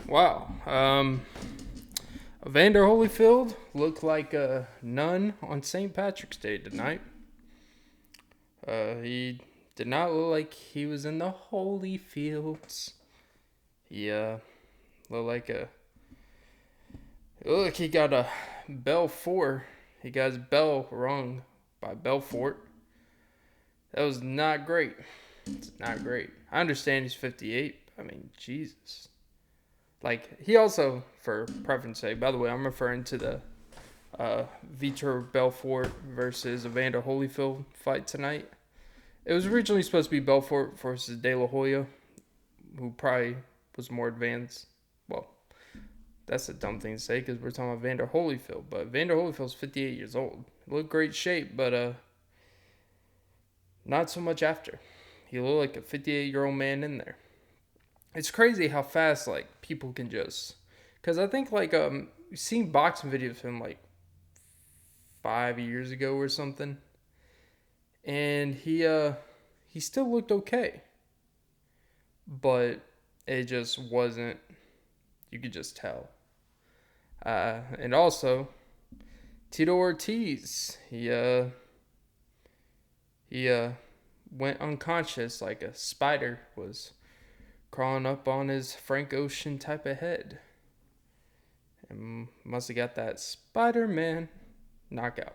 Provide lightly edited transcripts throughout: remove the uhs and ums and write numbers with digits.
Wow. Evander Holyfield looked like a nun on St. Patrick's Day tonight. He did not look like he was in the holy fields. He looked like a. It looked like he got a Belfort. He got his bell rung by Belfort. That was not great. It's not great. I understand he's 58. I mean, Jesus. Like, he also, for preference sake, by the way, I'm referring to the Vitor Belfort versus Evander Holyfield fight tonight. It was originally supposed to be Belfort versus De La Hoya, who probably was more advanced. Well, that's a dumb thing to say because we're talking about Evander Holyfield. But Evander Holyfield's 58 years old. He looked great shape, but not so much after. He looked like a 58-year-old man in there. It's crazy how fast like people can just, because I think like you've seen boxing videos of him like 5 years ago or something, and he still looked okay, but it just wasn't. You could just tell. And also Tito Ortiz, he went unconscious like a spider was crawling up on his Frank Ocean type of head. And must have got that Spider-Man knockout.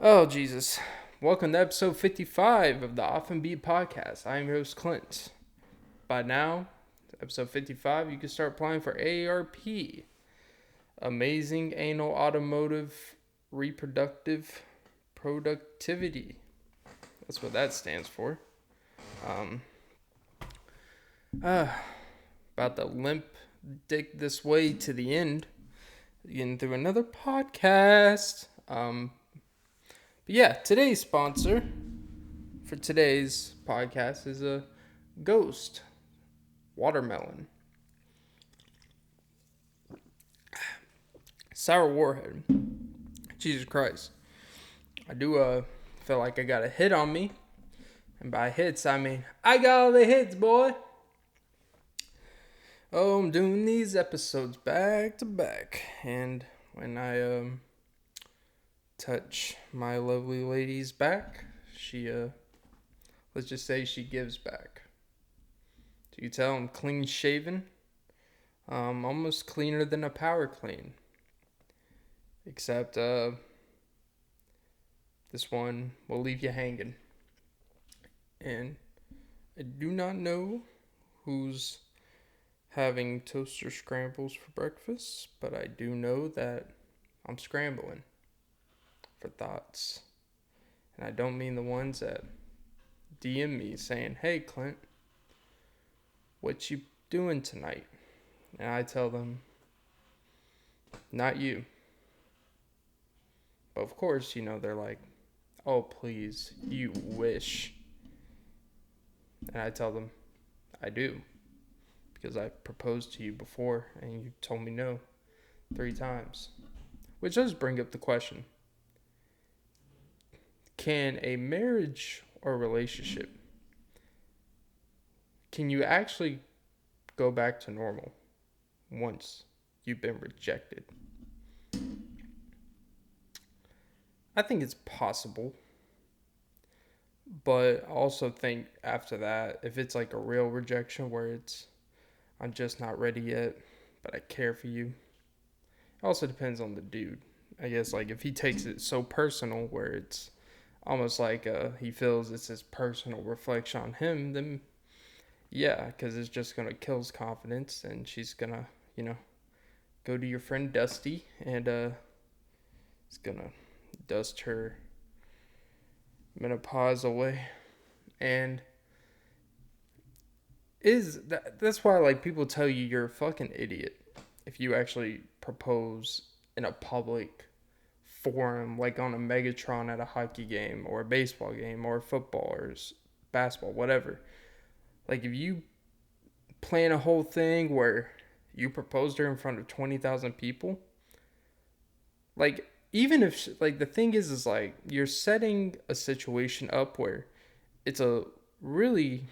Oh, Jesus. Welcome to episode 55 of the Often Beat Podcast. I am your host, Clint. By now, episode 55, you can start applying for AARP. Amazing Anal Automotive Reproductive Productivity. That's what that stands for. About to limp dick this way to the end, getting through another podcast. But yeah, today's sponsor for today's podcast is a Ghost Watermelon Sour Warhead. Jesus Christ, I do feel like I got a hit on me, and by hits I mean I got all the hits, boy. Oh, I'm doing these episodes back to back, and when I touch my lovely lady's back, she let's just say she gives back. So you tell I'm clean shaven, almost cleaner than a power clean, except this one will leave you hanging, and I do not know who's having toaster scrambles for breakfast, but I do know that I'm scrambling for thoughts. And I don't mean the ones that DM me saying, "Hey Clint, what you doing tonight?" And I tell them, "Not you." But of course, they're like, "Oh please, you wish." And I tell them, "I do. Because I proposed to you before and you told me no 3 times." Which does bring up the question, can a marriage or relationship, can you actually go back to normal once you've been rejected? I think it's possible. But I also think after that, if it's like a real rejection where it's, I'm just not ready yet, but I care for you. It also depends on the dude. I guess like if he takes it so personal where it's almost like he feels it's his personal reflection on him, then yeah, because it's just going to kill his confidence, and she's going to, go to your friend Dusty, and it's going to dust her menopause away. And that's why like people tell you you're a fucking idiot if you actually propose in a public forum, like on a Megatron at a hockey game or a baseball game or football or basketball, whatever. Like if you plan a whole thing where you proposed her in front of 20,000 people, like even if like the thing is like you're setting a situation up where it's a really,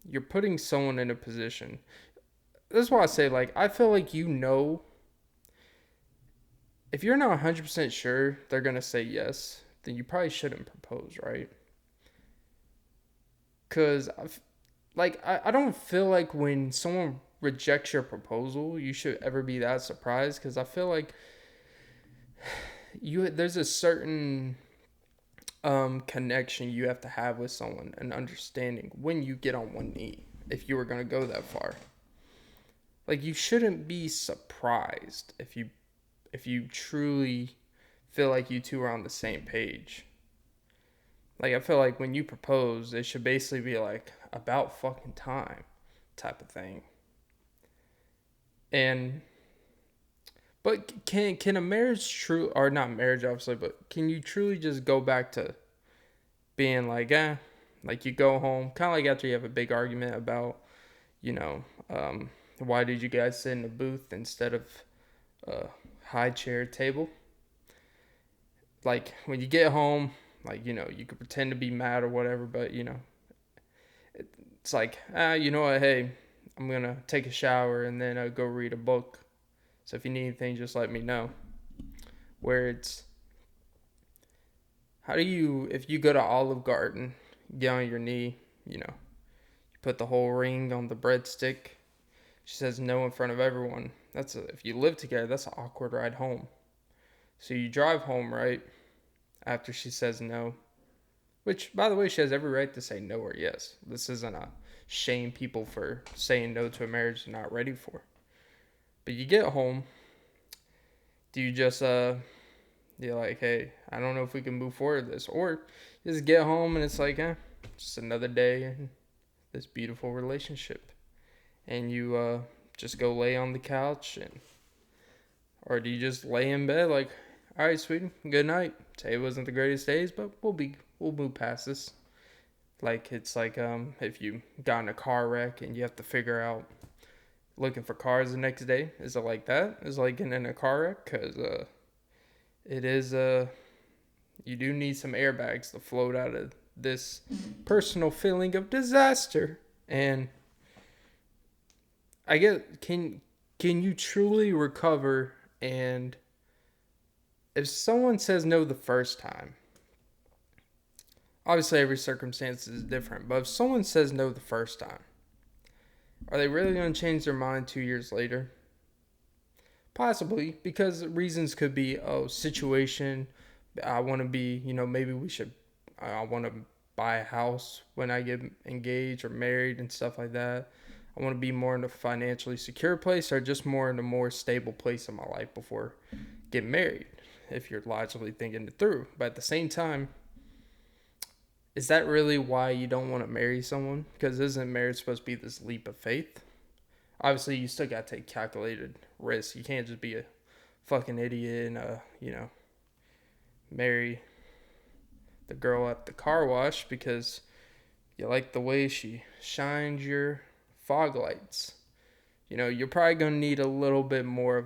you're putting someone in a position. that's why I say, like, I feel like, if you're not 100% sure they're going to say yes, then you probably shouldn't propose, right? Because, I don't feel like when someone rejects your proposal, you should ever be that surprised. Because I feel like there's a certain connection you have to have with someone and understanding when you get on one knee, if you were going to go that far. Like, you shouldn't be surprised if you truly feel like you two are on the same page. Like, I feel like when you propose, it should basically be like about fucking time type of thing. And but can a marriage or not marriage obviously, but can you truly just go back to being like, like you go home, kind of like after you have a big argument about, why did you guys sit in a booth instead of a high chair table? Like, when you get home, like, you could pretend to be mad or whatever, but, it's like, you know what, hey, I'm going to take a shower and then go read a book. So if you need anything, just let me know. Where it's, if you go to Olive Garden, get on your knee, you put the whole ring on the breadstick. She says no in front of everyone. If you live together, that's an awkward ride home. So you drive home, right? After she says no. Which, by the way, she has every right to say no or yes. This isn't a shame people for saying no to a marriage they're not ready for. But you get home. Do you just, you're like, hey, I don't know if we can move forward with this. Or you just get home and it's like, just another day in this beautiful relationship. And you just go lay on the couch, or do you just lay in bed like, all right, sweetie, good night. Today wasn't the greatest days, but we'll move past this. Like, it's like if you got in a car wreck and you have to figure out looking for cars the next day. Is it like that? Is it like getting in a car wreck? Because it is you do need some airbags to float out of this personal feeling of disaster. And I get, can you truly recover? And if someone says no the first time, obviously every circumstance is different, but if someone says no the first time, are they really going to change their mind 2 years later? Possibly, because reasons could be, situation, I want to be, maybe I want to buy a house when I get engaged or married and stuff like that. I want to be more in a financially secure place, or just more in a more stable place in my life before getting married, if you're logically thinking it through. But at the same time, is that really why you don't want to marry someone? Because isn't marriage supposed to be this leap of faith? Obviously, you still got to take calculated risks. You can't just be a fucking idiot and, marry the girl at the car wash because you like the way she shines your fog lights. You're probably going to need a little bit more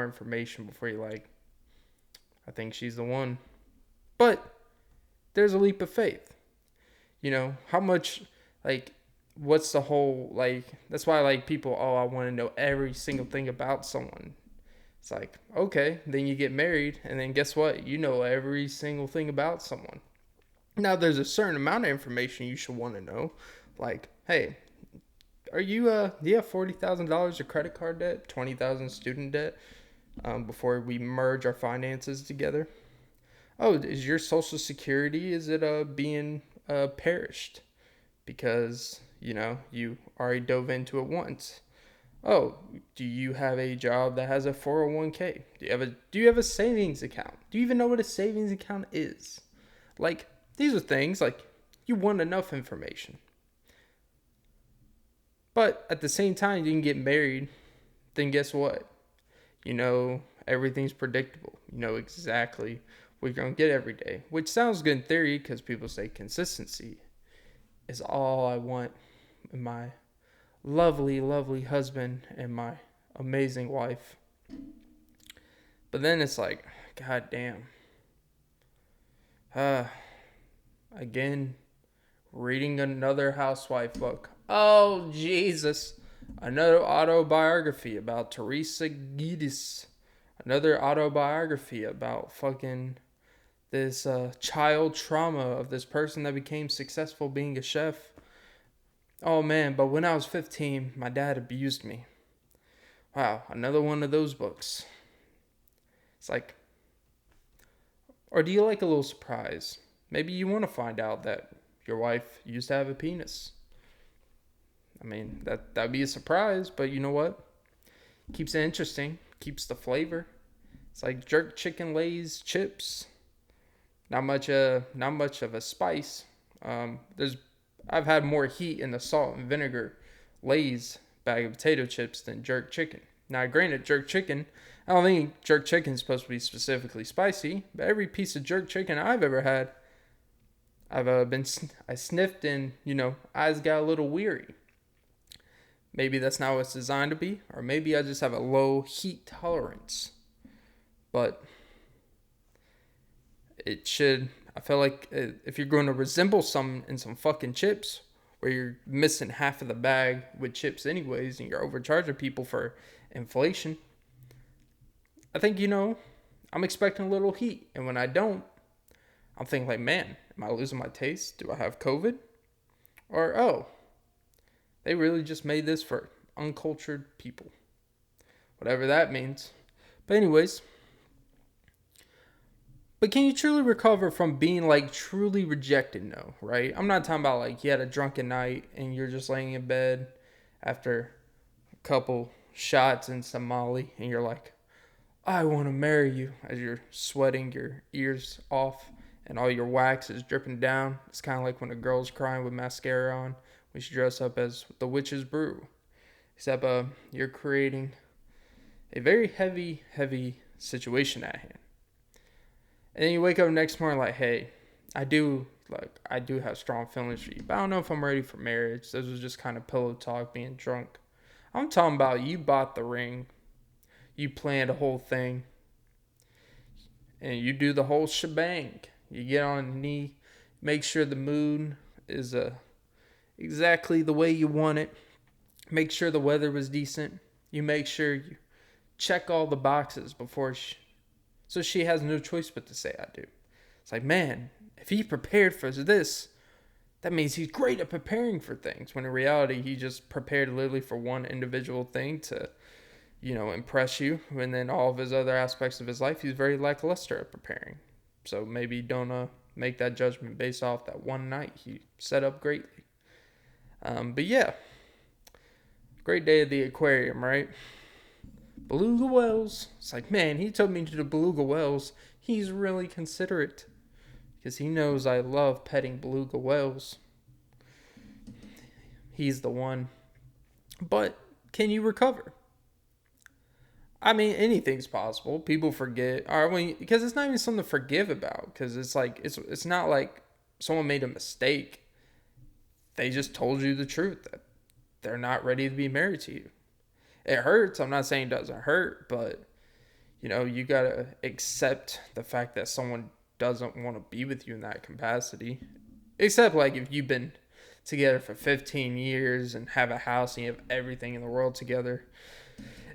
information before you're like, I think she's the one. But there's a leap of faith. How much, what's the whole, that's why, people, I want to know every single thing about someone. It's like, okay, then you get married, and then guess what? You know every single thing about someone. Now, there's a certain amount of information you should want to know. Like, hey, do you have $40,000 of credit card debt, $20,000 student debt, before we merge our finances together? Oh, is your social security, is it being perished? Because, you already dove into it once. Oh, do you have a job that has a 401k? Do you have a savings account? Do you even know what a savings account is? These are things, you want enough information. But at the same time, you can get married, then guess what? Everything's predictable. You know exactly what you're going to get every day. Which sounds good in theory, because people say consistency is all I want in my lovely, lovely husband and my amazing wife. But then it's like, god damn. Again, reading another housewife book. Oh, Jesus. Another autobiography about Teresa Giudice. Another autobiography about fucking this child trauma of this person that became successful being a chef. Oh man, but when I was 15, my dad abused me. Wow, another one of those books. It's like, or do you like a little surprise? Maybe you want to find out that your wife used to have a penis. I mean, that'd be a surprise, but you know what? Keeps it interesting, keeps the flavor. It's like jerk chicken Lay's chips. Not much of a spice. There's I've had more heat in the salt and vinegar Lay's bag of potato chips than jerk chicken. Now, granted, jerk chicken, I don't think jerk chicken is supposed to be specifically spicy, but every piece of jerk chicken I've ever had, I sniffed and eyes got a little weary. Maybe that's not what it's designed to be, or maybe I just have a low heat tolerance. But it should. I feel like if you're going to resemble some in some fucking chips, where you're missing half of the bag with chips anyways, and you're overcharging people for inflation, I think I'm expecting a little heat, and when I don't, I'm thinking like, man, am I losing my taste? Do I have COVID? Or they really just made this for uncultured people, whatever that means. But anyways. But can you truly recover from being like truly rejected? No, right? I'm not talking about like you had a drunken night and you're just laying in bed after a couple shots and some Molly and you're like, I want to marry you, as you're sweating your ears off and all your wax is dripping down. It's kind of like when a girl's crying with mascara on when she dress up as the witch's brew. Except you're creating a very heavy situation at hand. And then you wake up the next morning like, hey, I do have strong feelings for you, but I don't know if I'm ready for marriage. This was just kind of pillow talk, being drunk. I'm talking about you bought the ring, you planned a whole thing, and you do the whole shebang. You get on a knee, make sure the moon is exactly the way you want it. Make sure the weather was decent. You make sure you check all the boxes before so she has no choice but to say I do. It's like, man, if he prepared for this, that means he's great at preparing for things. When in reality, he just prepared literally for one individual thing to, impress you. And then all of his other aspects of his life, he's very lackluster at preparing. So maybe don't make that judgment based off that one night he set up greatly. But yeah, great day at the aquarium, right? Beluga whales. It's like, man, he took me to the beluga whales. He's really considerate. Because he knows I love petting beluga whales. He's the one. But can you recover? I mean, anything's possible. People forget. Because it's not even something to forgive about. Because it's like, it's not like someone made a mistake. They just told you the truth. That they're not ready to be married to you. It hurts. I'm not saying it doesn't hurt, but you gotta accept the fact that someone doesn't want to be with you in that capacity. Except like if you've been together for 15 years and have a house and you have everything in the world together.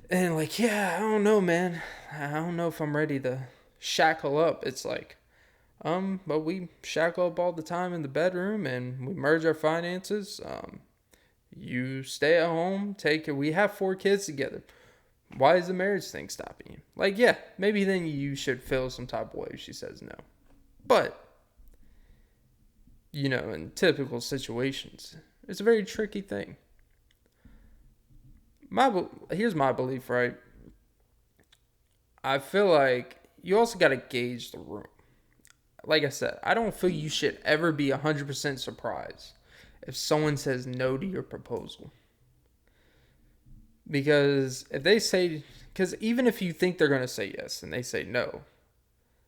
And like, yeah, I don't know, man. I don't know if I'm ready to shackle up. It's like, but we shackle up all the time in the bedroom and we merge our finances. You stay at home, we have 4 kids together. Why is the marriage thing stopping you? Like, yeah, maybe then you should feel some type of way if she says no. But, in typical situations, it's a very tricky thing. Here's my belief, right? I feel like you also got to gauge the room. Like I said, I don't feel you should ever be 100% surprised if someone says no to your proposal. Because even if you think they're going to say yes and they say no,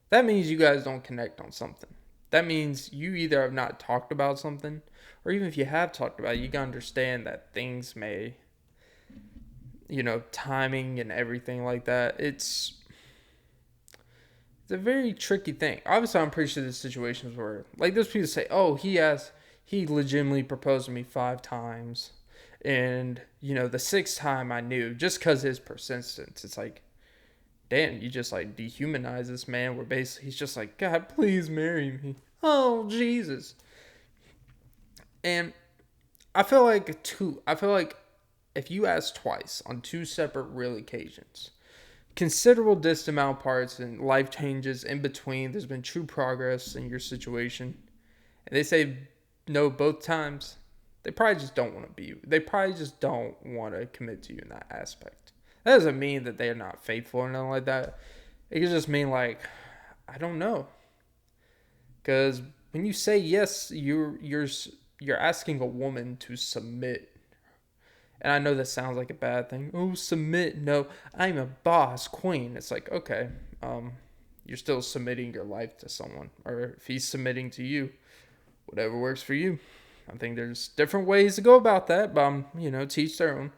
that means you guys don't connect on something. That means you either have not talked about something, or even if you have talked about it, you can understand that things may, timing and everything like that. It's a very tricky thing. Obviously, I'm pretty sure there's situations where, like, those people say, oh, he he legitimately proposed to me 5 times. And, the sixth time I knew, just because his persistence, it's like, damn, you just like dehumanize this man where basically he's just like, God, please marry me. Oh, Jesus. And I feel like if you ask twice on two separate real occasions, considerable distant amount parts and life changes in between, there's been true progress in your situation, and they say no both times, they probably just don't want to be you. They probably just don't want to commit to you in that aspect. That doesn't mean that they're not faithful or nothing like that. It could just mean like, I don't know. Because when you say yes, you're asking a woman to submit. And I know that sounds like a bad thing. Oh, submit. No, I'm a boss queen. It's like, okay, you're still submitting your life to someone. Or if he's submitting to you, whatever works for you. I think there's different ways to go about that, but teach their own.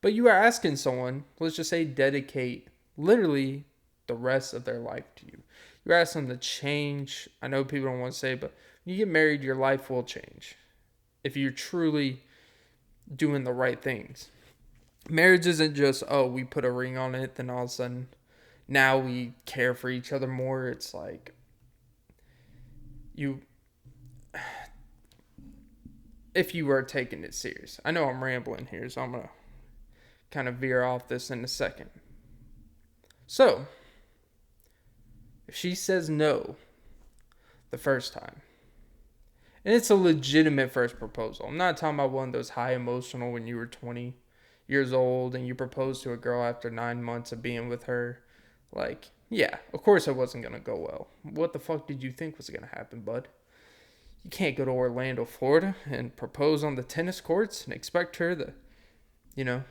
But you are asking someone, let's just say, dedicate literally the rest of their life to you. You're asking them to change. I know people don't want to say it, but when you get married, your life will change. If you're truly doing the right things. Marriage isn't just, oh, we put a ring on it, then all of a sudden, now we care for each other more. It's like, if you were taking it serious. I know I'm rambling here, so I'm going to kind of veer off this in a second. So, if she says no the first time, and it's a legitimate first proposal. I'm not talking about one of those high emotional when you were 20 years old and you proposed to a girl after 9 months of being with her. Like, yeah, of course it wasn't going to go well. What the fuck did you think was going to happen, bud? You can't go to Orlando, Florida and propose on the tennis courts and expect her to,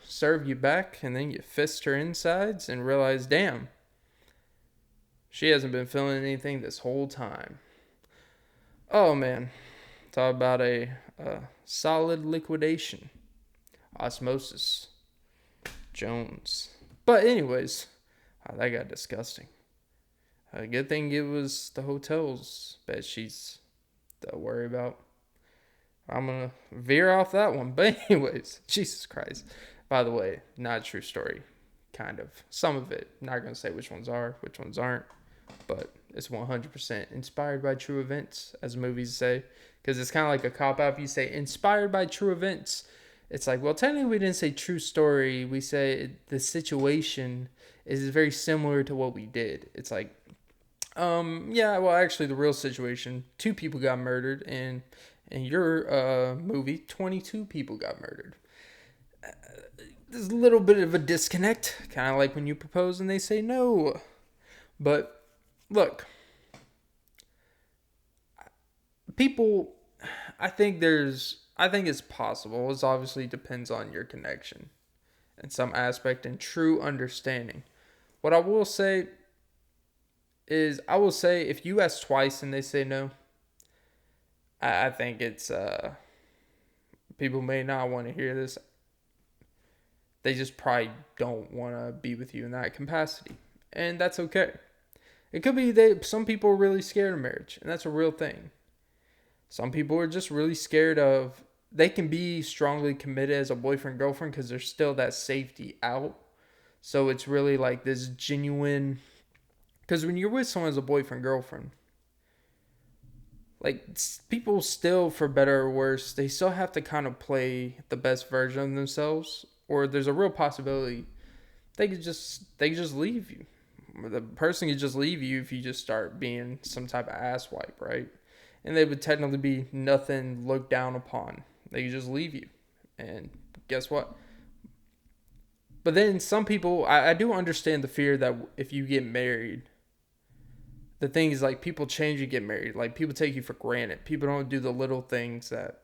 serve you back, and then you fist her insides and realize, damn, she hasn't been feeling anything this whole time. Oh, man. Talk about a solid liquidation. Osmosis. Jones. But anyways, that got disgusting. A good thing it was the hotel's bed sheets to worry about. I'm going to veer off that one. But anyways, Jesus Christ. By the way, not a true story. Kind of. Some of it. Not going to say which ones are, which ones aren't. But it's 100% inspired by true events, as movies say. Because it's kind of like a cop-out. If you say inspired by true events, it's like, well, technically we didn't say true story. We say the situation is very similar to what we did. It's like, yeah, well, actually the real situation, 2 people got murdered. And in your movie, 22 people got murdered. There's a little bit of a disconnect. Kind of like when you propose and they say no. But, look. People, I think it's possible. It obviously depends on your connection in some aspect and true understanding. What I will say is, if you ask twice and they say no, I think it's, people may not want to hear this. They just probably don't want to be with you in that capacity. And that's okay. It could be some people are really scared of marriage, and that's a real thing. Some people are just really scared of, they can be strongly committed as a boyfriend-girlfriend because there's still that safety out. So it's really like this genuine, because when you're with someone as a boyfriend-girlfriend, like, people still, for better or worse, they still have to kind of play the best version of themselves, or there's a real possibility they could just leave you. The person could just leave you if you just start being some type of asswipe, right? And they would technically be nothing looked down upon. They could just leave you. And guess what? But then some people, I do understand the fear that if you get married, the thing is, like, people change, you get married. Like, people take you for granted. People don't do the little things that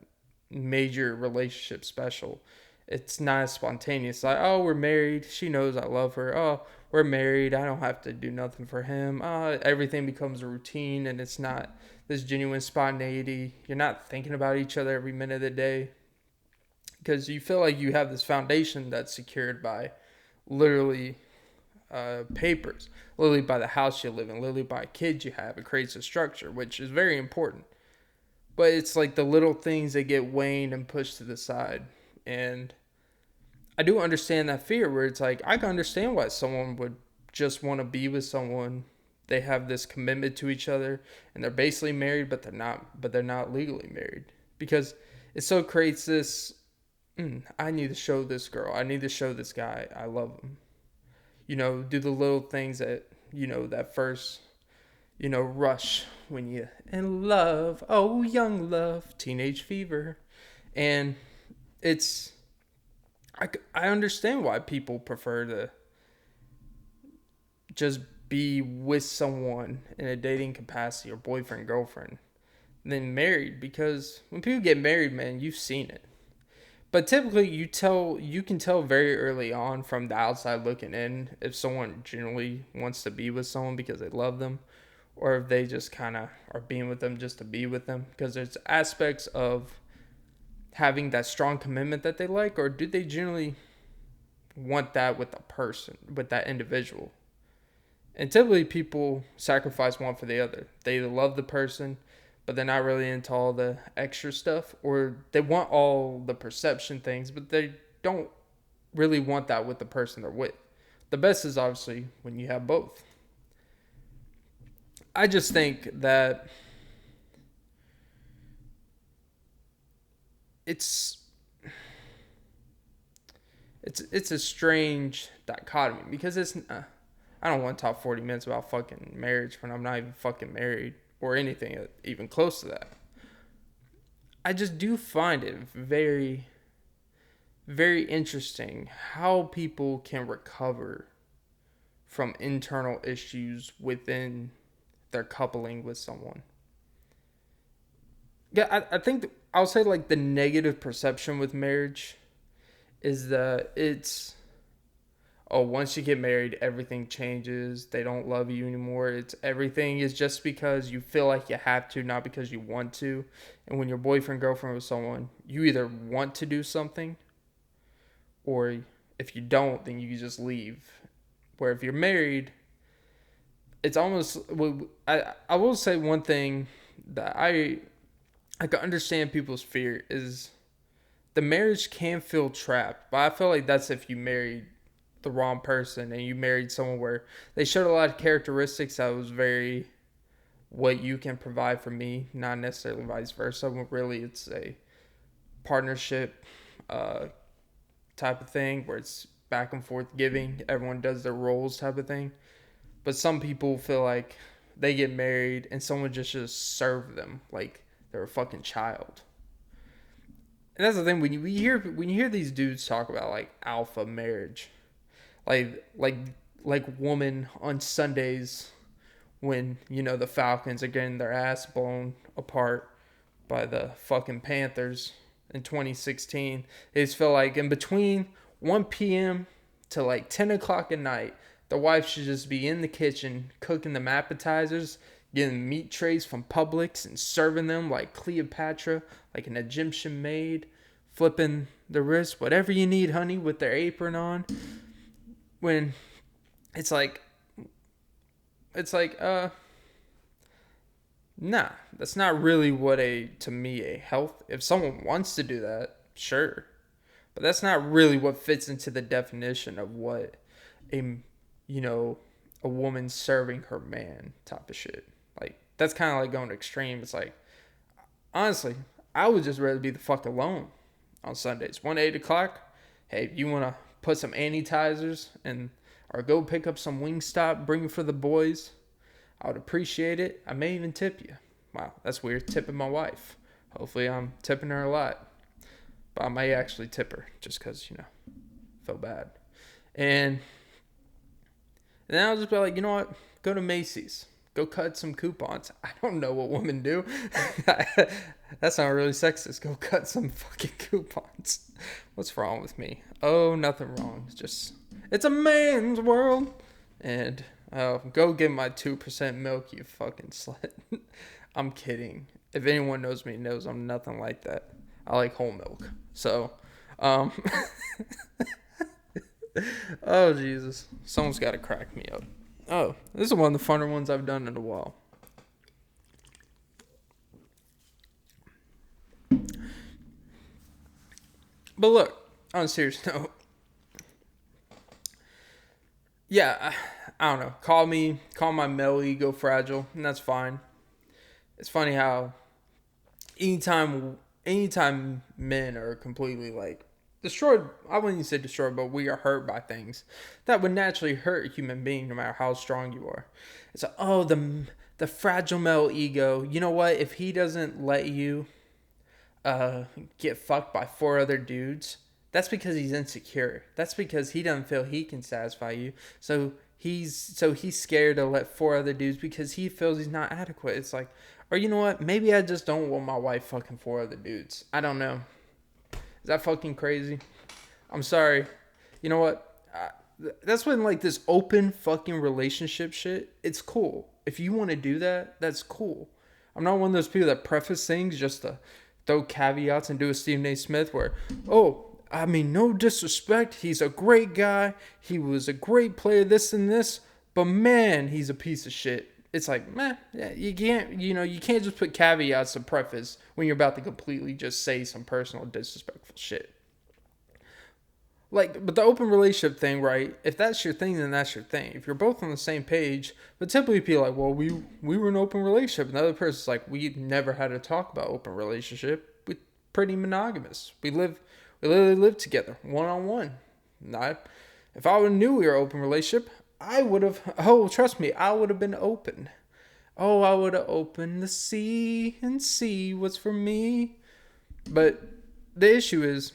made your relationship special. It's not as spontaneous. Like, oh, we're married. She knows I love her. Oh, we're married. I don't have to do nothing for him. Everything becomes a routine, and it's not this genuine spontaneity. You're not thinking about each other every minute of the day because you feel like you have this foundation that's secured by literally papers, literally by the house you live in, literally by kids you have. It creates a structure, which is very important. But it's like the little things that get waned and pushed to the side. And I do understand that fear where it's like, I can understand why someone would just want to be with someone. They have this commitment to each other and they're basically married, but they're not legally married. Because it so creates this, I need to show this girl, I need to show this guy I love him. Do the little things that, that first, rush when you in love. Oh, young love, teenage fever. And it's, I understand why people prefer to just be with someone in a dating capacity or boyfriend, girlfriend than married, because when people get married, man, you've seen it. But typically you can tell very early on from the outside looking in if someone generally wants to be with someone because they love them, or if they just kind of are being with them just to be with them, because there's aspects of having that strong commitment that they like, or do they generally want that with a person, with that individual. And typically people sacrifice one for the other. They either love the person, but they're not really into all the extra stuff, or they want all the perception things, but they don't really want that with the person they're with. The best is obviously when you have both. I just think that it's a strange dichotomy, because it's I don't want to talk 40 minutes about fucking marriage when I'm not even fucking married or anything even close to that. I just do find it very, very interesting how people can recover from internal issues within their coupling with someone. Yeah, I think I'll say like the negative perception with marriage is that it's, oh, once you get married, everything changes. They don't love you anymore. It's everything is just because you feel like you have to, not because you want to. And when you're boyfriend, girlfriend with someone, you either want to do something, or if you don't, then you just leave. Where if you're married, it's almost, I will say one thing that I can understand people's fear is the marriage can feel trapped. But I feel like that's if you married the wrong person and you married someone where they showed a lot of characteristics that was very what you can provide for me, not necessarily vice versa. When really it's a partnership type of thing where it's back and forth giving. Everyone does their roles type of thing. But some people feel like they get married and someone just serve them like they're a fucking child. And that's the thing when you hear these dudes talk about like alpha marriage, like woman on Sundays when the Falcons are getting their ass blown apart by the fucking Panthers in 2016. They just feel like in between 1 p.m. to like 10 o'clock at night, the wife should just be in the kitchen cooking them appetizers, getting meat trays from Publix and serving them like Cleopatra, like an Egyptian maid, flipping the wrist, whatever you need, honey, with their apron on. When it's like, nah, that's not really what to me, a health. If someone wants to do that, sure. But that's not really what fits into the definition of what a woman serving her man type of shit. Like, that's kind of like going extreme. It's like, honestly, I would just rather be the fuck alone on Sundays. 8 o'clock, hey, if you want to put some anitizers or go pick up some Wingstop, bring it for the boys, I would appreciate it. I may even tip you. Wow, that's weird, tipping my wife. Hopefully I'm tipping her a lot. But I may actually tip her just because, feel bad. And then I'll just be like, you know what? Go to Macy's. Go cut some coupons. I don't know what women do. That's not really sexist. Go cut some fucking coupons. What's wrong with me? Oh, nothing wrong. It's a man's world. And go get my 2% milk, you fucking slut. I'm kidding. If anyone knows me, knows I'm nothing like that. I like whole milk. So, oh, Jesus. Someone's got to crack me up. Oh, this is one of the funner ones I've done in a while. But look, on a serious note, yeah, I don't know. Call my male ego fragile, and that's fine. It's funny how anytime men are completely like destroyed, I wouldn't even say destroyed, but we are hurt by things that would naturally hurt a human being no matter how strong you are. It's like, oh, the fragile male ego. You know what? If he doesn't let you get fucked by four other dudes, that's because he's insecure. That's because he doesn't feel he can satisfy you. So he's scared to let four other dudes because he feels he's not adequate. It's like, or you know what? Maybe I just don't want my wife fucking four other dudes. I don't know. Is that fucking crazy? I'm sorry. You know what? That's when like this open fucking relationship shit. It's cool. If you want to do that, that's cool. I'm not one of those people that preface things just to throw caveats and do a Stephen A. Smith where, oh, I mean, no disrespect. He's a great guy. He was a great player, this and this. But man, he's a piece of shit. It's like, meh, yeah, you can't just put caveats to preface when you're about to completely just say some personal disrespectful shit. Like, but the open relationship thing, right? If that's your thing, then that's your thing. If you're both on the same page, but typically people are like, well, we were in an open relationship. And the other person's like, we never had to talk about open relationship. We're pretty monogamous. We literally live together, one on one. Not, if I would have knew we were open relationship, I would have. Oh, trust me, I would have been open. Oh, I would have opened the sea and see what's for me. But the issue is,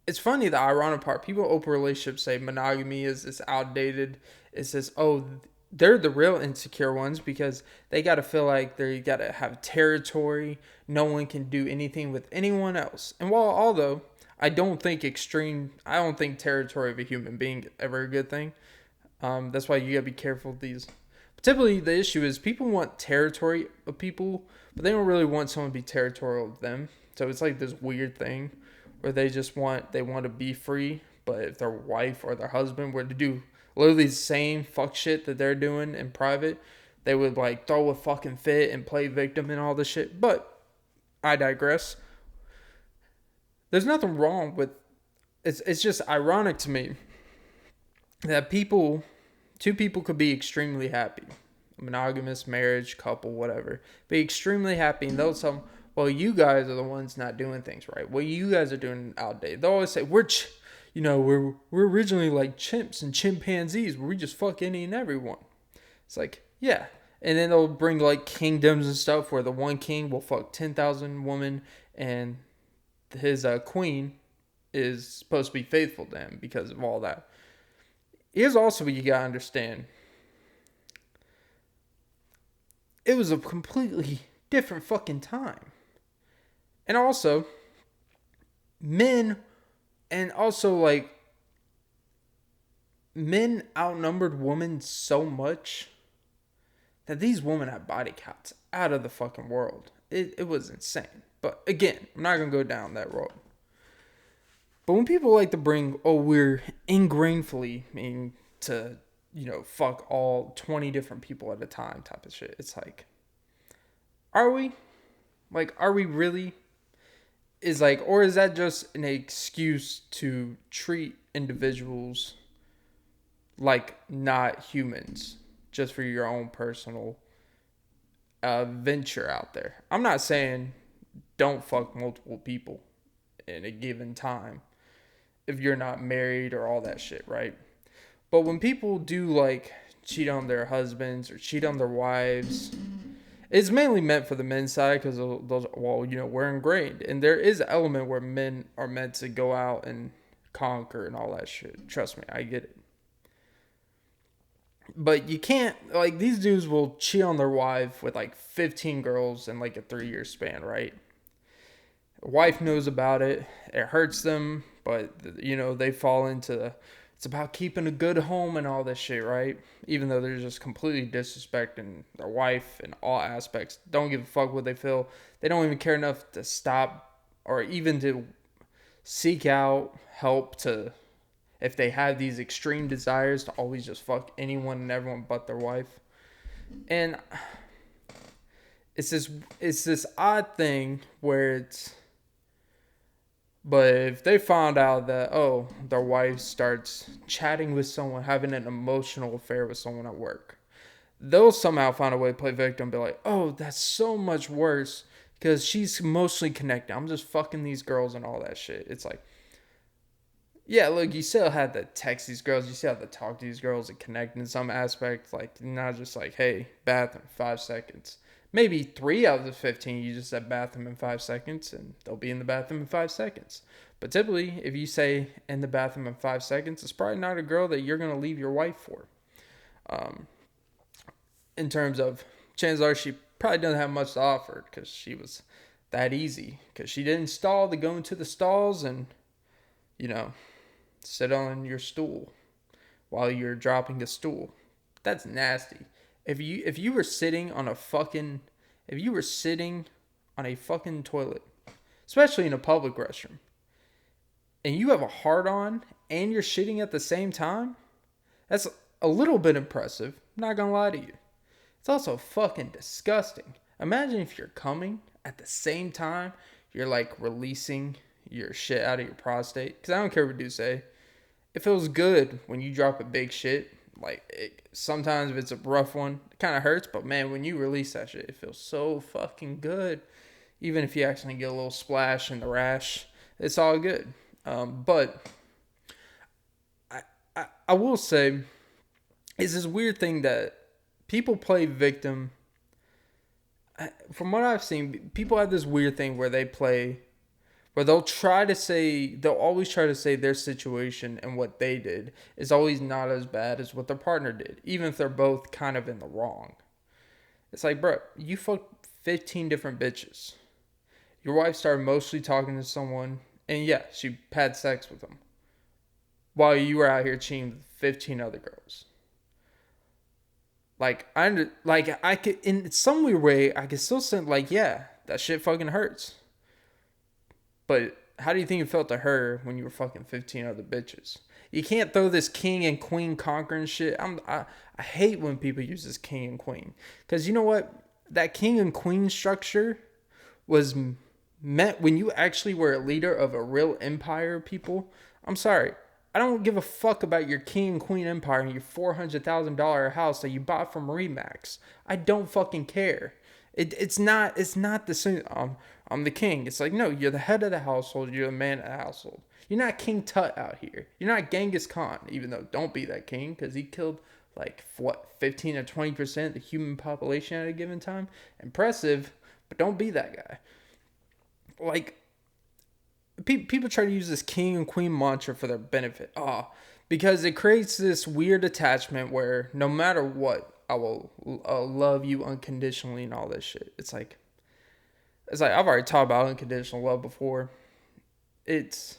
it's funny, the ironic part. People in open relationships say monogamy is this outdated. It says, oh, they're the real insecure ones because they got to feel like they got to have territory. No one can do anything with anyone else. And although I don't think territory of a human being is ever a good thing. That's why you got to be careful with these. But typically, the issue is people want territory of people, but they don't really want someone to be territorial of them. So it's like this weird thing where they want to be free, but if their wife or their husband were to do literally the same fuck shit that they're doing in private, they would like throw a fucking fit and play victim and all this shit. But I digress. There's nothing wrong with it's just ironic to me that two people could be extremely happy. A monogamous marriage, couple, whatever. Be extremely happy and they'll tell them, well, you guys are the ones not doing things right. Well, you guys are doing outdated. They'll always say, we're originally like chimps and chimpanzees where we just fuck any and everyone. It's like, yeah. And then they'll bring like kingdoms and stuff where the one king will fuck 10,000 women and his queen is supposed to be faithful to him because of all that. Here's also what you gotta understand. It was a completely different fucking time. And also, men outnumbered women so much that these women had body counts out of the fucking world. It was insane. But again, I'm not going to go down that road. But when people like to bring, oh, we're ingrainedly mean to, fuck all 20 different people at a time type of shit. It's like, are we? Like, are we really? Or is that just an excuse to treat individuals like not humans just for your own personal venture out there? I'm not saying don't fuck multiple people in a given time if you're not married or all that shit, right? But when people do like cheat on their husbands or cheat on their wives, it's mainly meant for the men's side because those, we're ingrained. And there is an element where men are meant to go out and conquer and all that shit. Trust me, I get it. But you can't, like, these dudes will cheat on their wife with like 15 girls in like a 3-year span, right? The wife knows about it. It hurts them, but, they fall into it's about keeping a good home and all this shit, right? Even though they're just completely disrespecting their wife in all aspects. Don't give a fuck what they feel. They don't even care enough to stop or even to seek out help to, if they have these extreme desires to always just fuck anyone and everyone but their wife. And it's this odd thing where it's But if they found out that, oh, their wife starts chatting with someone, having an emotional affair with someone at work, they'll somehow find a way to play victim and be like, oh, that's so much worse because she's emotionally connected. I'm just fucking these girls and all that shit. It's like, yeah, look, you still had to text these girls. You still have to talk to these girls and connect in some aspect. Like, not just like, hey, bathroom, 5 seconds. Maybe 3 out of the 15, you just said bathroom in 5 seconds, and they'll be in the bathroom in 5 seconds. But typically, if you say in the bathroom in 5 seconds, it's probably not a girl that you're going to leave your wife for. Um, in terms of, chances are she probably doesn't have much to offer because she was that easy. Because she didn't stall to go into the stalls and, you know, sit on your stool while you're dropping a stool. That's nasty. If you were sitting on a fucking if you were sitting on a fucking toilet, especially in a public restroom, and you have a hard on and you're shitting at the same time, that's a little bit impressive. I'm not gonna lie to you. It's also fucking disgusting. Imagine if you're coming at the same time you're like releasing your shit out of your prostate. Because I don't care what dudes say. It feels good when you drop a big shit. Like, sometimes if it's a rough one, it kind of hurts. But man, when you release that shit, it feels so fucking good. Even if you actually get a little splash in the rash, it's all good. But I will say, it's this weird thing that people play victim. From what I've seen, people have this weird thing where they'll always try to say their situation and what they did is always not as bad as what their partner did, even if they're both kind of in the wrong. It's like, bro, you fucked 15 different bitches. Your wife started mostly talking to someone, and yeah, she had sex with them, while you were out here cheating with 15 other girls. I could, in some weird way, I could still say, like, yeah, that shit fucking hurts. But how do you think it felt to her when you were fucking 15 other bitches? You can't throw this king and queen conquering shit. I hate when people use this king and queen. Because you know what? That king and queen structure was meant when you actually were a leader of a real empire, people. I'm sorry. I don't give a fuck about your king and queen empire and your $400,000 house that you bought from Remax. I don't fucking care. It's not the same. I'm the king. It's like, no, you're the head of the household. You're the man of the household. You're not King Tut out here. You're not Genghis Khan, even though don't be that king because he killed like, what, 15 or 20% of the human population at a given time. Impressive, but don't be that guy. Like, people try to use this king and queen mantra for their benefit. Because it creates this weird attachment where no matter what, I will love you unconditionally and all this shit. It's like I've already talked about unconditional love before. It's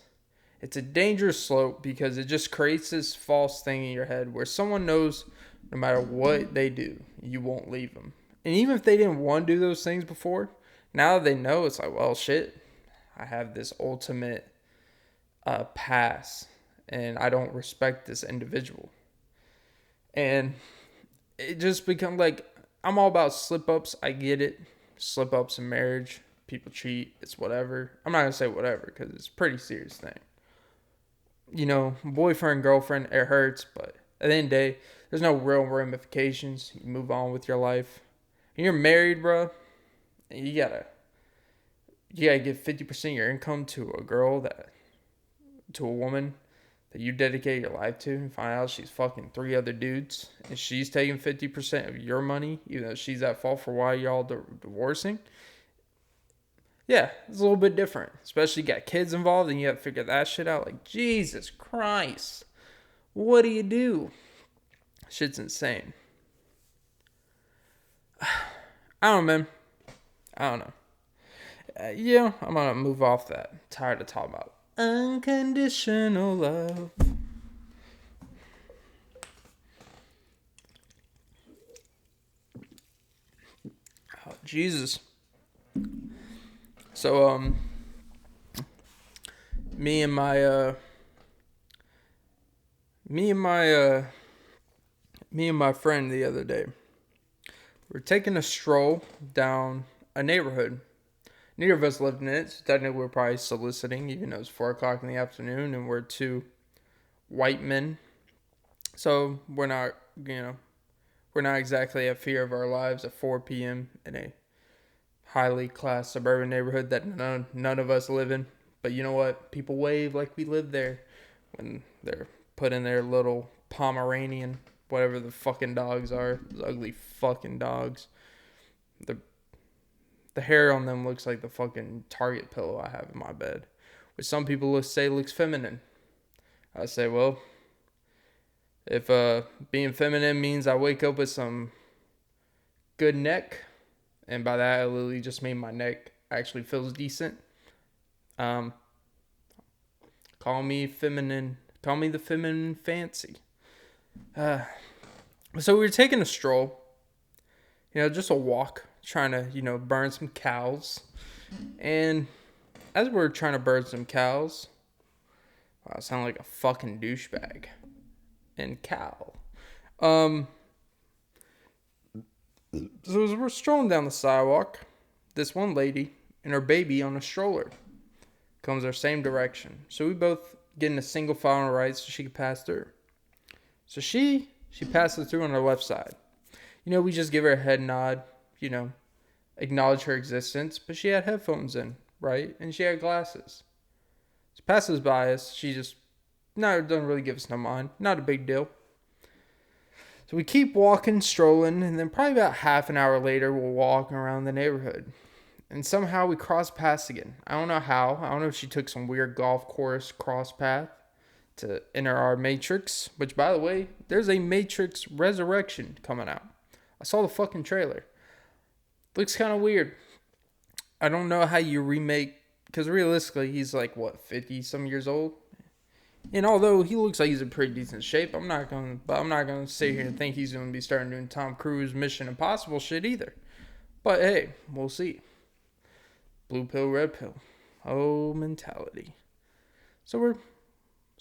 a dangerous slope because it just creates this false thing in your head where someone knows no matter what they do, you won't leave them. And even if they didn't want to do those things before, now that they know, it's like, well, shit, I have this ultimate pass and I don't respect this individual. And it just becomes like, I'm all about slip-ups. I get it. Slip-ups in marriage. People cheat. It's whatever. I'm not going to say whatever because it's a pretty serious thing. You know, boyfriend, girlfriend, it hurts. But at the end of the day, there's no real ramifications. You move on with your life. And you're married, bro. And you gotta give 50% of your income to a woman that you dedicate your life to and find out she's fucking 3 other dudes and she's taking 50% of your money, even though she's at fault for why y'all divorcing. Yeah, it's a little bit different. Especially you got kids involved and you have to figure that shit out. Like, Jesus Christ. What do? Shit's insane. I don't know, man. I don't know. Yeah, I'm gonna move off that. I'm tired of talking about unconditional love. Oh, Jesus. So, me and my friend the other day, we're taking a stroll down a neighborhood. Neither of us lived in it, so technically we're probably soliciting, even though it's 4 o'clock in the afternoon and we're two white men. So we're not, we're not exactly at fear of our lives at 4 p.m. in a highly class suburban neighborhood that none of us live in. But you know what? People wave like we live there when they're putting their little Pomeranian, whatever the fucking dogs are, those ugly fucking dogs. The hair on them looks like the fucking Target pillow I have in my bed, which some people say looks feminine. I say, well, if being feminine means I wake up with some good neck, and by that I literally just mean my neck actually feels decent, call me feminine. Call me the feminine fancy. So we were taking a stroll, just a walk, trying to, burn some cows. And as we were trying to burn some cows, I sound like a fucking douchebag. And cow. So as we're strolling down the sidewalk, this one lady and her baby on a stroller comes our same direction. So we both get in a single file on the right so she could pass through. So she passes through on her left side. We just give her a head nod, acknowledge her existence, but she had headphones in, right? And she had glasses. She passes by us. She just, no, doesn't really give us no mind. Not a big deal. So we keep walking, strolling, and then probably about half an hour later, we're walking around the neighborhood. And somehow we cross paths again. I don't know how. I don't know if she took some weird golf course cross path to enter our Matrix. Which, by the way, there's a Matrix Resurrection coming out. I saw the fucking trailer. Looks kind of weird. I don't know how you remake, because realistically, he's like, 50 some years old? And although he looks like he's in pretty decent shape, I'm not gonna sit here and think he's gonna be starting doing Tom Cruise Mission Impossible shit either. But hey, we'll see. Blue pill, red pill. Oh, mentality. So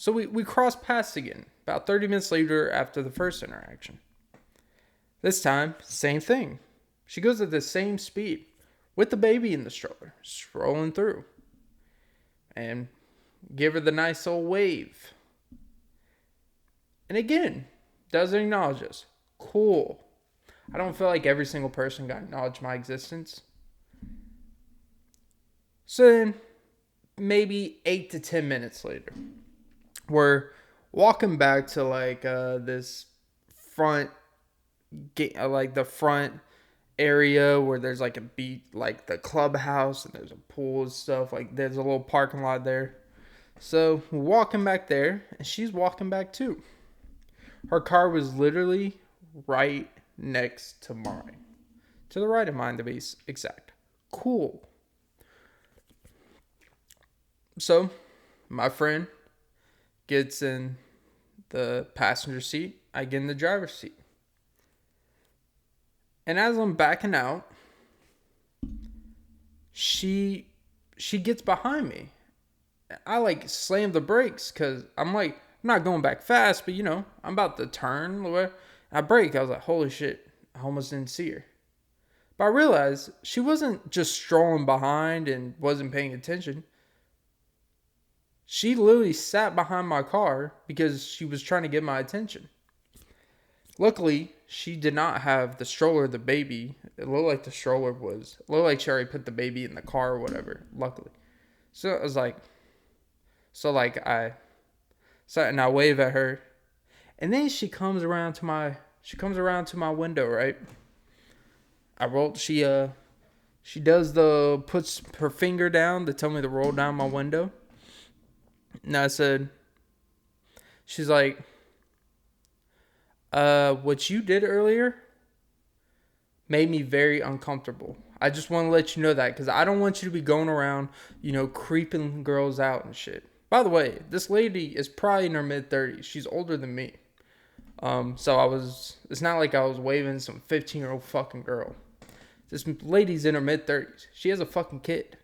we cross paths again, about 30 minutes later after the first interaction. This time, same thing. She goes at the same speed, with the baby in the stroller, strolling through. And give her the nice old wave. And again, doesn't acknowledge us. Cool. I don't feel like every single person got acknowledged my existence. So then, maybe 8 to 10 minutes later, we're walking back to this front gate, the front area where there's a beach, the clubhouse, and there's a pool and stuff. There's a little parking lot there. So we're walking back there, and she's walking back too. Her car was literally right next to mine. To the right of mine, to be exact. Cool. So, my friend gets in the passenger seat. I get in the driver's seat. And as I'm backing out, she gets behind me. I slam the brakes because I'm not going back fast, but I'm about to turn. I brake. I was like, holy shit, I almost didn't see her. But I realized she wasn't just strolling behind and wasn't paying attention. She literally sat behind my car because she was trying to get my attention. Luckily, she did not have the stroller, the baby. It looked like she already put the baby in the car or whatever, luckily. So I was like, and I wave at her. And then she comes around to my window, right? Puts her finger down to tell me to roll down my window. And she's like, what you did earlier made me very uncomfortable. I just want to let you know that because I don't want you to be going around, creeping girls out and shit. By the way, this lady is probably in her mid-30s. She's older than me. It's not like I was waving some 15-year-old fucking girl. This lady's in her mid-30s. She has a fucking kid.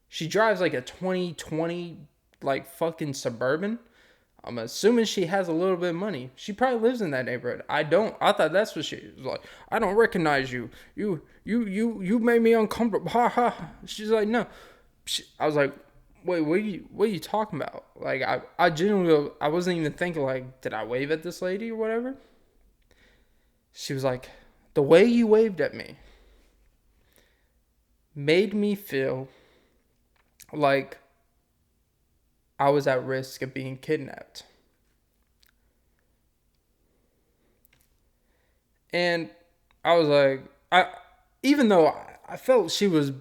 She drives a 2020 fucking Suburban. I'm assuming she has a little bit of money. She probably lives in that neighborhood. I don't. I thought that's what she was like. I don't recognize you. You made me uncomfortable. Ha ha. She's like, no. I was like, wait, what are you talking about? Like, I genuinely, I wasn't even thinking, like, did I wave at this lady or whatever? She was like, the way you waved at me made me feel like I was at risk of being kidnapped. And I was like, even though I felt she was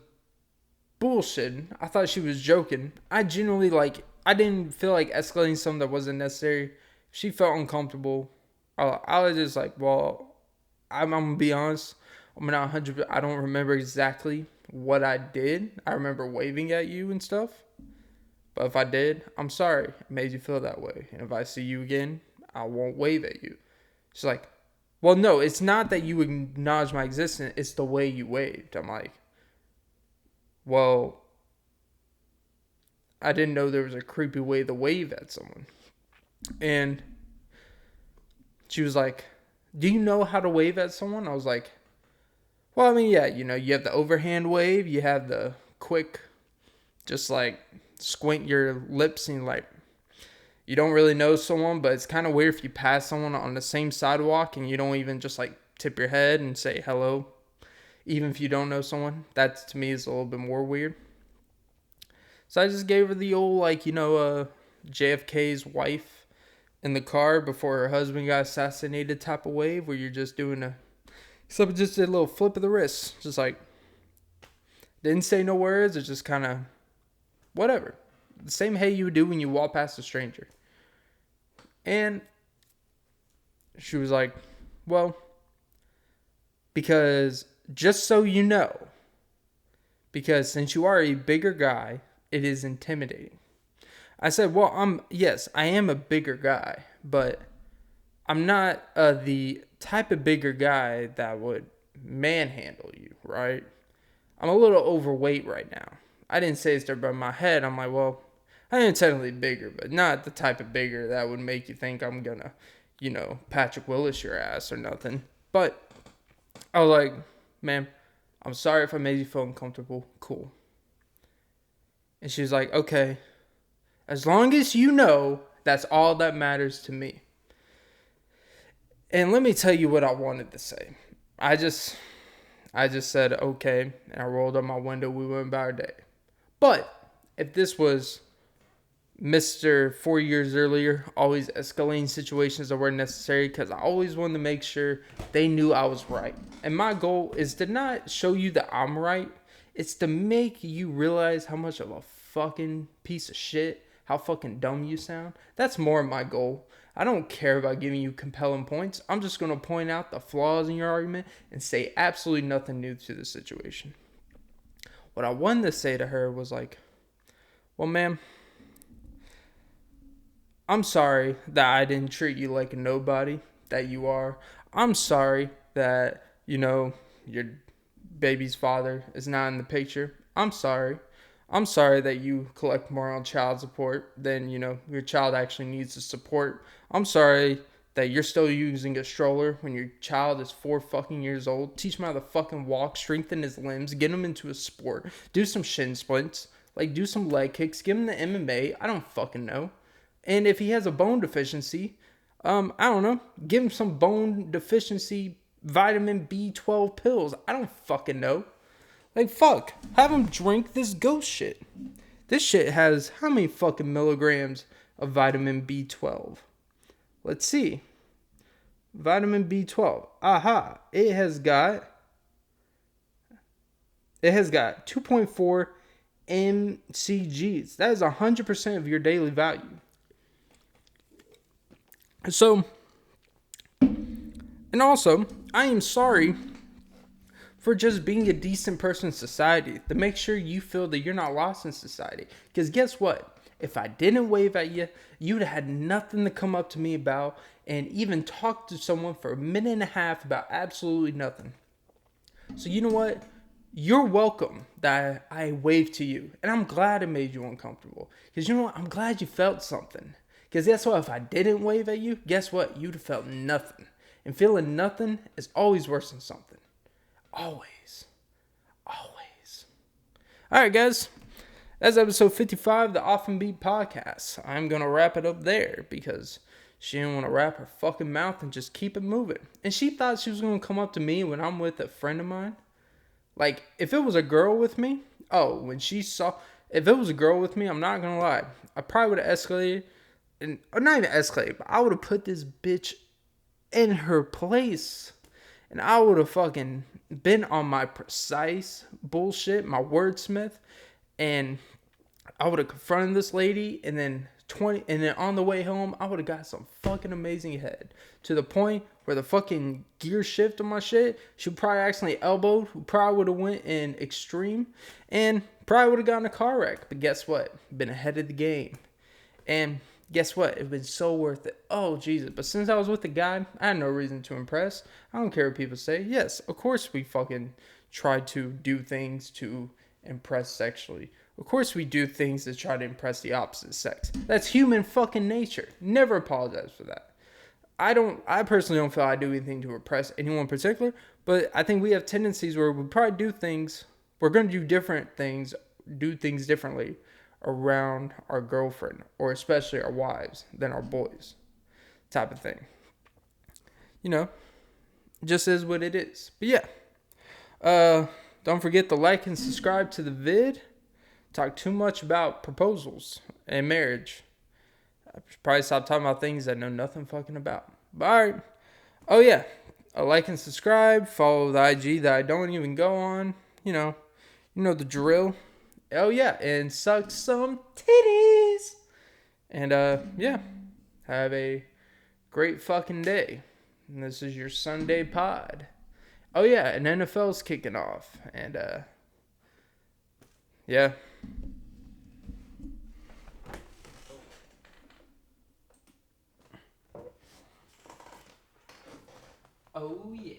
bullshitting, I thought she was joking. I genuinely, like, I didn't feel like escalating something that wasn't necessary. She felt uncomfortable. I was just like, well, I'm gonna be honest. I'm not 100. I don't remember exactly what I did. I remember waving at you and stuff. But if I did, I'm sorry. It made you feel that way. And if I see you again, I won't wave at you. She's like, well, no, it's not that you acknowledge my existence. It's the way you waved. I'm like, well, I didn't know there was a creepy way to wave at someone. And she was like, do you know how to wave at someone? I was like, well, I mean, yeah, you have the overhand wave. You have the quick, just like, squint your lips and like you don't really know someone, but it's kind of weird if you pass someone on the same sidewalk and you don't even just like tip your head and say hello, even if you don't know someone. That to me is a little bit more weird. So I just gave her the old, like, JFK's wife in the car before her husband got assassinated type of wave, where you're just doing except just did a little flip of the wrist, just like didn't say no words. It's just kind of whatever. The same hey you would do when you walk past a stranger. And she was like, well, because just so you know, because since you are a bigger guy, it is intimidating. I said, well, yes, I am a bigger guy, but I'm not the type of bigger guy that would manhandle you, right? I'm a little overweight right now. I didn't say it's there, but in my head, I'm like, well, I am technically bigger, but not the type of bigger that would make you think I'm gonna, Patrick Willis your ass or nothing. But I was like, ma'am, I'm sorry if I made you feel uncomfortable. Cool. And she was like, okay, as long as you know, that's all that matters to me. And let me tell you what I wanted to say. I just said, okay, and I rolled up my window. We went about our day. But if this was Mr. 4 years earlier, always escalating situations that weren't necessary, because I always wanted to make sure they knew I was right. And my goal is to not show you that I'm right. It's to make you realize how much of a fucking piece of shit, how fucking dumb you sound. That's more of my goal. I don't care about giving you compelling points. I'm just going to point out the flaws in your argument and say absolutely nothing new to the situation. What I wanted to say to her was like, well, ma'am, I'm sorry that I didn't treat you like a nobody that you are. I'm sorry that, your baby's father is not in the picture. I'm sorry. I'm sorry that you collect more on child support than, your child actually needs the support. I'm sorry that you're still using a stroller when your child is 4 fucking years old. Teach him how to fucking walk, strengthen his limbs, get him into a sport, do some shin splints, like do some leg kicks, give him the MMA. I don't fucking know. And if he has a bone deficiency, I don't know, give him some bone deficiency vitamin B12 pills. I don't fucking know. Like, fuck. Have him drink this ghost shit. This shit has how many fucking milligrams of vitamin B12? Let's see. Vitamin B12. Aha. It has got 2.4 mcgs. That is 100% of your daily value. So, and also, I am sorry for just being a decent person in society, to make sure you feel that you're not lost in society. Because guess what? If I didn't wave at you, you'd have had nothing to come up to me about and even talk to someone for a minute and a half about absolutely nothing. So you know what? You're welcome that I waved to you. And I'm glad it made you uncomfortable. Because you know what? I'm glad you felt something. Because guess what? If I didn't wave at you, guess what? You'd have felt nothing. And feeling nothing is always worse than something. Always. Always. All right, guys. That's episode 55 of the Often Beat podcast. I'm going to wrap it up there because she didn't want to wrap her fucking mouth and just keep it moving. And she thought she was going to come up to me when I'm with a friend of mine. Like, if it was a girl with me, if it was a girl with me, I'm not going to lie. I probably would have escalated. Or not even escalated, but I would have put this bitch in her place. And I would have fucking been on my precise bullshit, my wordsmith. And I would have confronted this lady, and then on the way home, I would have got some fucking amazing head. To the point where the fucking gear shift on my shit, she probably accidentally elbowed, who probably would have went in extreme, and probably would have gotten a car wreck. But guess what? Been ahead of the game. And guess what? It's been so worth it. Oh, Jesus. But since I was with the guy, I had no reason to impress. I don't care what people say. Yes, of course we fucking try to do things to impress sexually. Of course we do things to try to impress the opposite sex. That's human fucking nature. Never apologize for that. I personally don't feel I do anything to impress anyone in particular, but I think we have tendencies where we probably we're going to do things differently around our girlfriend, or especially our wives, than our boys. Type of thing. You know, just is what it is. But yeah. Don't forget to like and subscribe to the vid. Talk too much about proposals and marriage. I should probably stop talking about things I know nothing fucking about. But alright. Oh yeah. Like and subscribe. Follow the IG that I don't even go on. You know the drill. Oh yeah. And suck some titties. And yeah. Have a great fucking day. And this is your Sunday pod. Oh yeah, and NFL's kicking off, and yeah. Oh yeah.